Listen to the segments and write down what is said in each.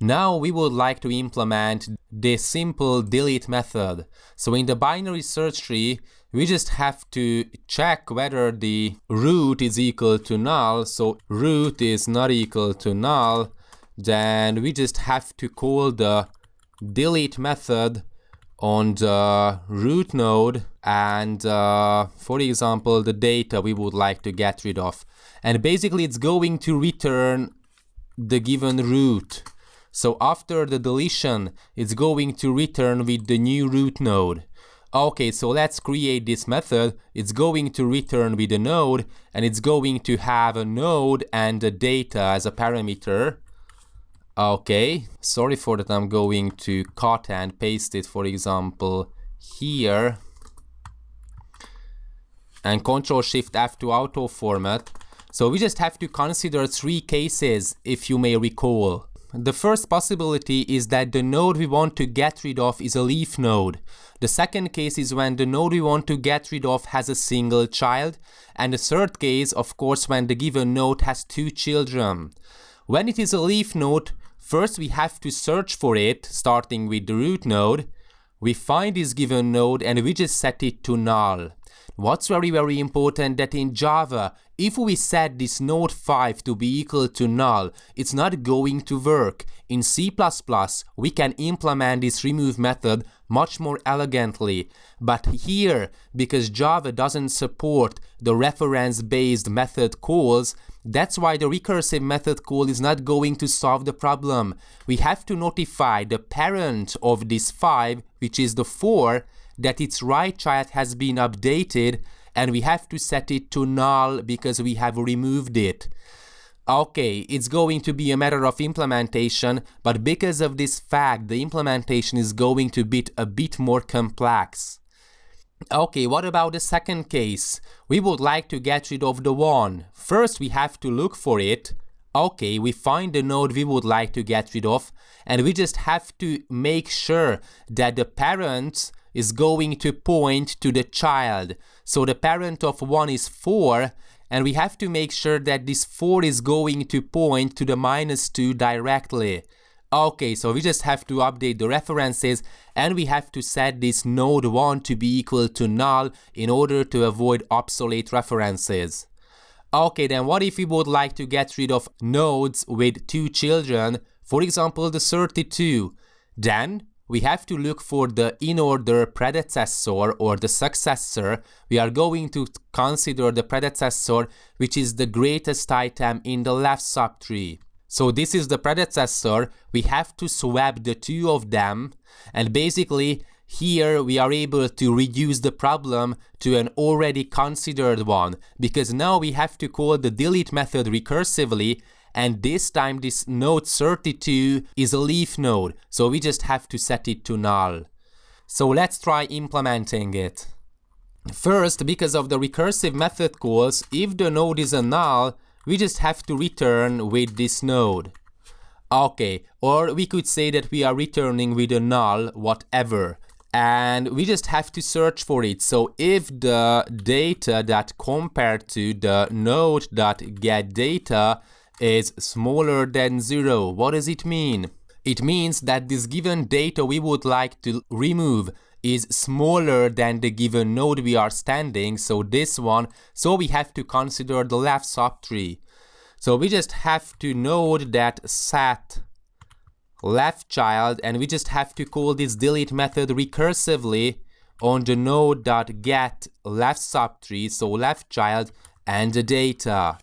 Now we would like to implement this simple delete method. So in the binary search tree, we just have to check whether the root is equal to null. So root is not equal to null. Then we just have to call the delete method on the root node and for example the data we would like to get rid of, and basically it's going to return the given root. So after the deletion it's going to return with the new root node. Okay, so let's create this method. It's going to return with a node, and it's going to have a node and the data as a parameter. Okay, sorry for that, I'm going to cut and paste it, for example, here. And Ctrl-Shift-F to auto format. So we just have to consider 3 cases, if you may recall. The first possibility is that the node we want to get rid of is a leaf node. The second case is when the node we want to get rid of has a single child. And the third case, of course, when the given node has 2 children. When it is a leaf node, first we have to search for it, starting with the root node. We find this given node and we just set it to null. What's very important that in Java, if we set this node 5 to be equal to null, it's not going to work. In C++, we can implement this remove method much more elegantly. But here, because Java doesn't support the reference-based method calls, that's why the recursive method call is not going to solve the problem. We have to notify the parent of this 5, which is the 4, that its right child has been updated, and we have to set it to null because we have removed it. Okay, it's going to be a matter of implementation, but because of this fact, the implementation is going to be a bit more complex. Okay, what about the second case? We would like to get rid of the 1. First, we have to look for it. Okay, we find the node we would like to get rid of, and we just have to make sure that the parent is going to point to the child. So the parent of 1 is 4, and we have to make sure that this 4 is going to point to the -2 directly. Okay, so we just have to update the references, and we have to set this node 1 to be equal to null in order to avoid obsolete references. Okay, then what if we would like to get rid of nodes with 2 children, for example the 32? Then we have to look for the in-order predecessor or the successor. We are going to consider the predecessor, which is the greatest item in the left subtree. So this is the predecessor. We have to swap the 2 of them, and basically here we are able to reduce the problem to an already considered one, because now we have to call the delete method recursively, and this time this node 32 is a leaf node, so we just have to set it to null. So let's try implementing it. First, because of the recursive method calls, if the node is a null, we just have to return with this node. Okay, or we could say that we are returning with a null, whatever. And we just have to search for it. So if the data that compared to the node.getData is smaller than 0, what does it mean? It means that this given data we would like to remove is smaller than the given node we are standing, so this one, so we have to consider the left subtree. So we just have to node that set left child, and we just have to call this delete method recursively on the node.get left subtree, so left child and the data.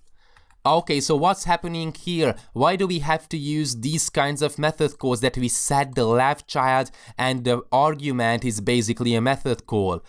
Okay, so what's happening here? Why do we have to use these kinds of method calls that we set the left child and the argument is basically a method call?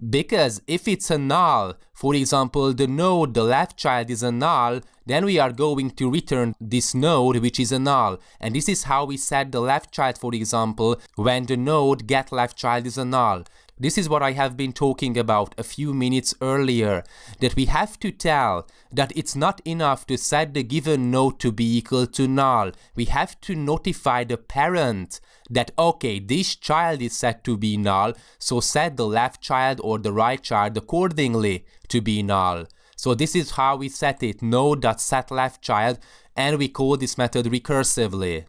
Because if it's a null, for example, the node, the left child is a null, then we are going to return this node which is a null. And this is how we set the left child, for example, when the node get left child is a null. This is what I have been talking about a few minutes earlier, that we have to tell that it's not enough to set the given node to be equal to null. We have to notify the parent that, okay, this child is set to be null, so set the left child or the right child accordingly to be null. So this is how we set it, node.setLeftChild, and we call this method recursively.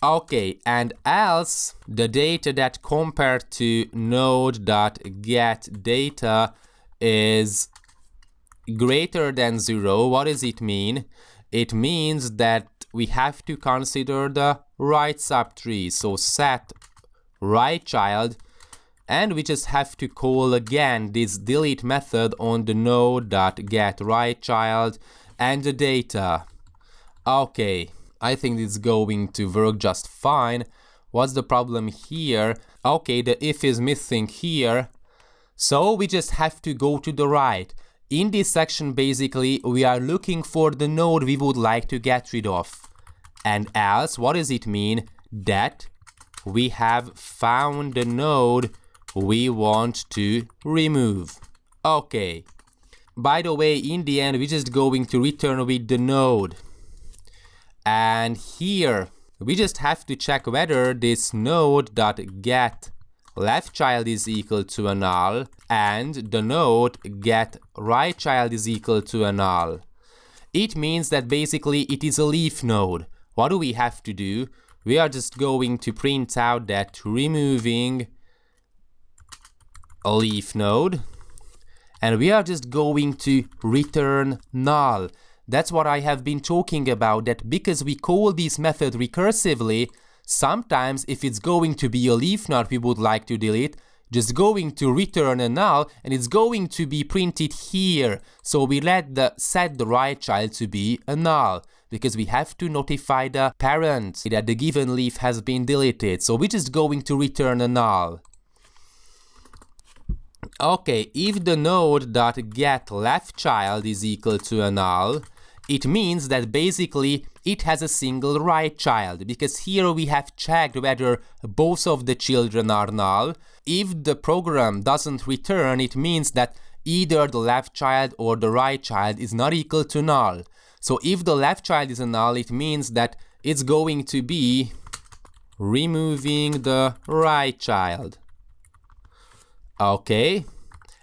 Okay, and else the data that compared to node.getData is greater than 0. What does it mean? It means that we have to consider the right subtree. So set right child, and we just have to call again this delete method on the node.getRightChild and the data. Okay, I think it's going to work just fine. What's the problem here? Okay, the if is missing here. So we just have to go to the right. In this section, basically, we are looking for the node we would like to get rid of. And else, what does it mean? That we have found the node we want to remove. Okay. By the way, in the end, we're just going to return with the node. And here, we just have to check whether this node.getLeftChild is equal to a null and the node.getRightChild is equal to a null. It means that basically it is a leaf node. What do we have to do? We are just going to print out that removing a leaf node, and we are just going to return null. That's what I have been talking about, that because we call this method recursively, sometimes if it's going to be a leaf node we would like to delete, just going to return a null and it's going to be printed here. So we set the right child to be a null, because we have to notify the parent that the given leaf has been deleted. So we're just going to return a null. Okay, if the node.getLeftChild is equal to a null, it means that basically it has a single right child, because here we have checked whether both of the children are null. If the program doesn't return, it means that either the left child or the right child is not equal to null. So if the left child is a null, it means that it's going to be removing the right child. Okay,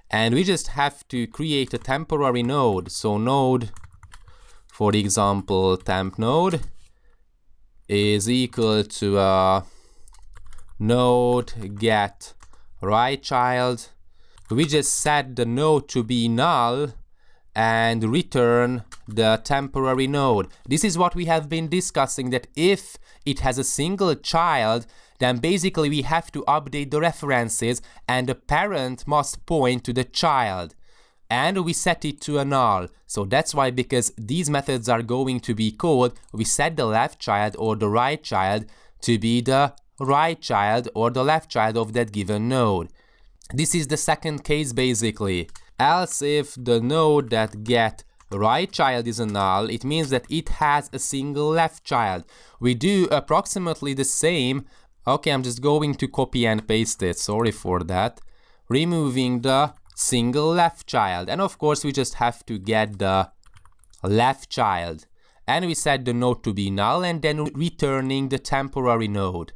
and we just have to create a temporary node. So node, for example, temp node is equal to a node get right child. We just set the node to be null and return the temporary node. This is what we have been discussing, that if it has a single child, then basically we have to update the references and the parent must point to the child. And we set it to a null. So that's why, because these methods are going to be called, we set the left child or the right child to be the right child or the left child of that given node. This is the second case basically. Else if the node.getRightChild is a null, it means that it has a single left child. We do approximately the same. Okay, I'm just going to copy and paste it, sorry for that. Removing the single left child, and of course we just have to get the left child. And we set the node to be null and then returning the temporary node.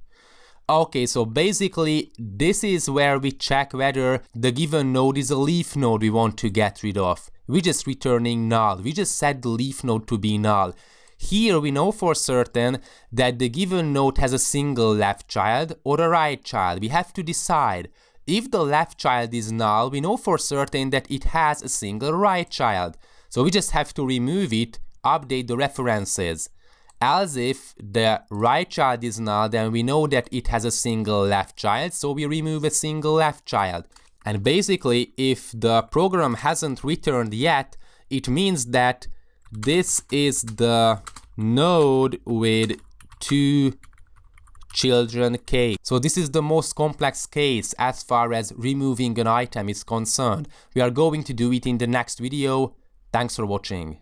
Okay, so basically this is where we check whether the given node is a leaf node we want to get rid of. We're just returning null. We just set the leaf node to be null. Here we know for certain that the given node has a single left child or a right child. We have to decide. If the left child is null, we know for certain that it has a single right child. So we just have to remove it, update the references. As if the right child is null, then we know that it has a single left child, so we remove a single left child. And basically, if the program hasn't returned yet, it means that this is the node with two children case. So this is the most complex case as far as removing an item is concerned. We are going to do it in the next video. Thanks for watching.